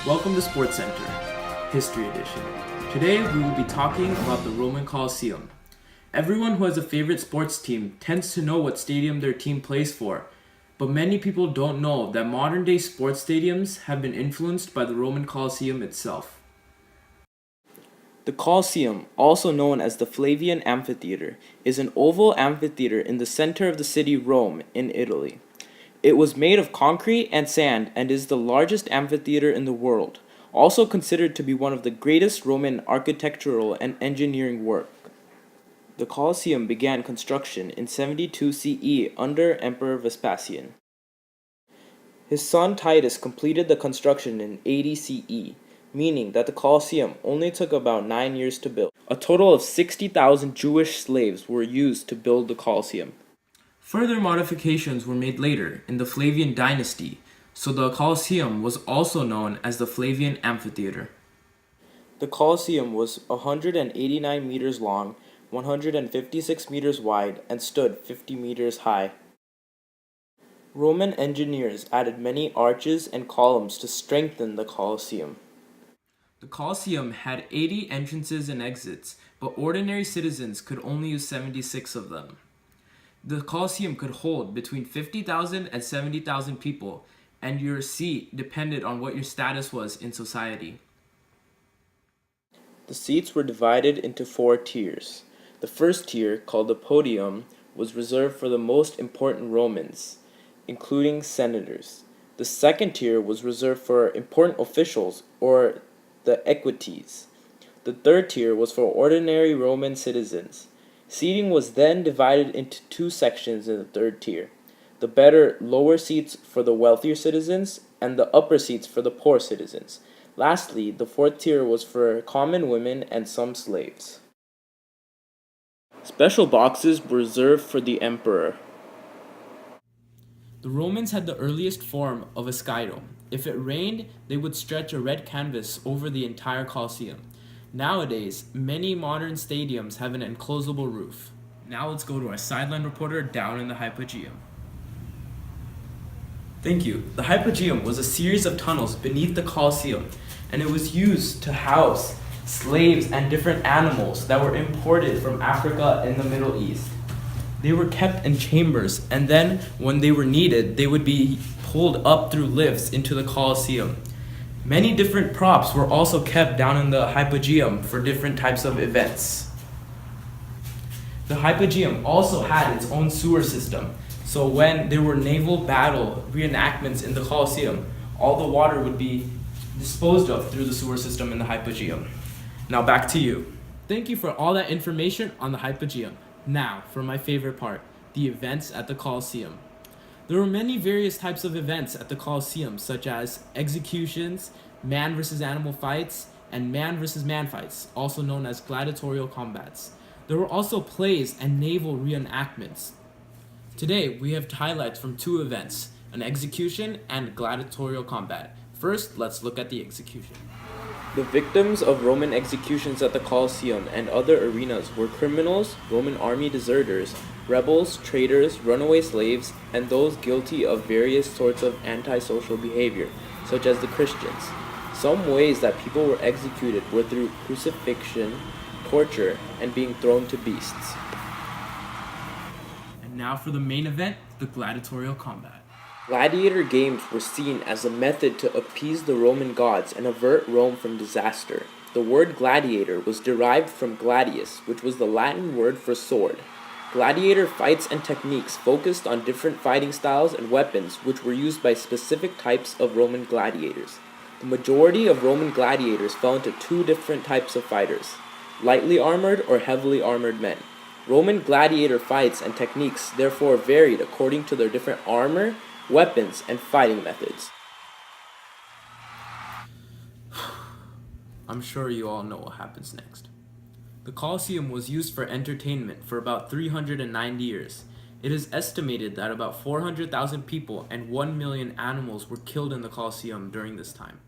Welcome to SportsCenter, History Edition. Today we will be talking about the Roman Colosseum. Everyone who has a favorite sports team tends to know what stadium their team plays for, but many people don't know that modern-day sports stadiums have been influenced by the Roman Colosseum itself. The Colosseum, also known as the Flavian Amphitheater, is an oval amphitheater in the center of the city Rome in Italy. It was made of concrete and sand and is the largest amphitheater in the world, also considered to be one of the greatest Roman architectural and engineering work. The Colosseum began construction in 72 CE under Emperor Vespasian. His son Titus completed the construction in 80 CE, meaning that the Colosseum only took about 9 years to build. A total of 60,000 Jewish slaves were used to build the Colosseum. Further modifications were made later in the Flavian dynasty, so the Colosseum was also known as the Flavian Amphitheater. The Colosseum was 189 meters long, 156 meters wide, and stood 50 meters high. Roman engineers added many arches and columns to strengthen the Colosseum. The Colosseum had 80 entrances and exits, but ordinary citizens could only use 76 of them. The Colosseum could hold between 50,000 and 70,000 people, and your seat depended on what your status was in society. The seats were divided into 4 tiers. The first tier, called the podium, was reserved for the most important Romans, including senators. The second tier was reserved for important officials, or the equites. The third tier was for ordinary Roman citizens. Seating was then divided into 2 sections in the third tier. The better lower seats for the wealthier citizens, and the upper seats for the poor citizens. Lastly, the fourth tier was for common women and some slaves. Special boxes were reserved for the emperor. The Romans had the earliest form of a skydome. If it rained, they would stretch a red canvas over the entire Colosseum. Nowadays, many modern stadiums have an enclosable roof. Now let's go to our sideline reporter down in the Hypogeum. Thank you. The Hypogeum was a series of tunnels beneath the Colosseum, and it was used to house slaves and different animals that were imported from Africa and the Middle East. They were kept in chambers, and then when they were needed, they would be pulled up through lifts into the Colosseum. Many different props were also kept down in the Hypogeum for different types of events. The Hypogeum also had its own sewer system, so when there were naval battle reenactments in the Colosseum, all the water would be disposed of through the sewer system in the Hypogeum. Now back to you. Thank you for all that information on the Hypogeum. Now for my favorite part, the events at the Colosseum. There were many various types of events at the Colosseum, such as executions, man versus animal fights, and man versus man fights, also known as gladiatorial combats. There were also plays and naval reenactments. Today, we have highlights from 2 events, an execution and gladiatorial combat. First, let's look at the execution. The victims of Roman executions at the Colosseum and other arenas were criminals, Roman army deserters, rebels, traitors, runaway slaves, and those guilty of various sorts of antisocial behavior, such as the Christians. Some ways that people were executed were through crucifixion, torture, and being thrown to beasts. And now for the main event, the gladiatorial combat. Gladiator games were seen as a method to appease the Roman gods and avert Rome from disaster. The word gladiator was derived from gladius, which was the Latin word for sword. Gladiator fights and techniques focused on different fighting styles and weapons which were used by specific types of Roman gladiators. The majority of Roman gladiators fell into 2 different types of fighters: lightly armored or heavily armored men. Roman gladiator fights and techniques therefore varied according to their different armor, weapons, and fighting methods. I'm sure you all know what happens next. The Colosseum was used for entertainment for about 390 years. It is estimated that about 400,000 people and 1 million animals were killed in the Colosseum during this time.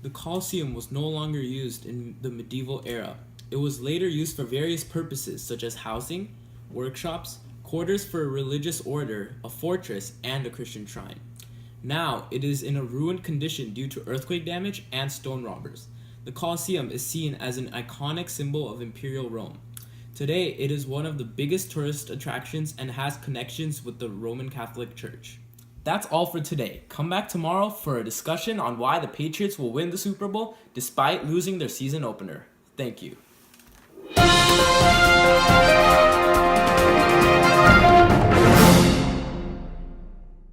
The Colosseum was no longer used in the medieval era. It was later used for various purposes such as housing, workshops, quarters for a religious order, a fortress, and a Christian shrine. Now, it is in a ruined condition due to earthquake damage and stone robbers. The Colosseum is seen as an iconic symbol of Imperial Rome. Today, it is one of the biggest tourist attractions and has connections with the Roman Catholic Church. That's all for today. Come back tomorrow for a discussion on why the Patriots will win the Super Bowl despite losing their season opener. Thank you.